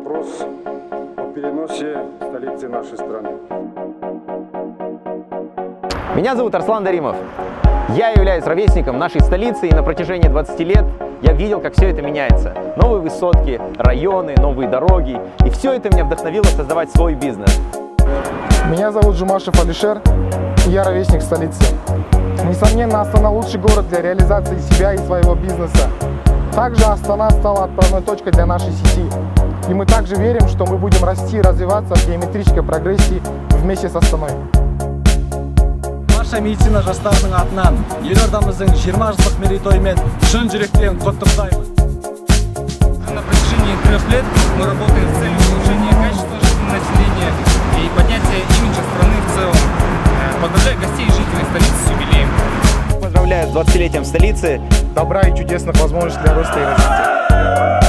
вопрос о переносе столицы нашей страны. Меня зовут Арслан Даримов. Я являюсь ровесником нашей столицы, и на протяжении 20 лет я видел, как все это меняется. Новые высотки, районы, новые дороги. И все это меня вдохновило создавать свой бизнес. Меня зовут Жумашев Алишер, и я ровесник столицы. Несомненно, Астана лучший город для реализации себя и своего бизнеса. Также Астана стала отправной точкой для нашей сети. И мы также верим, что мы будем расти и развиваться в геометрической прогрессии вместе с Астаной. Барша медицина жастарының атынан елордамыздың 20 жылдық мерейтойымен шын жүректен құттықтаймыз. На протяжении 3 лет мы работаем с целью улучшения качества жизни населения и поднятия имиджа страны в целом. Поздравляю гостей и жителей столицы с юбилеем. Поздравляю с 20-летием столицы. Добра и чудесных возможностей для роста и развития.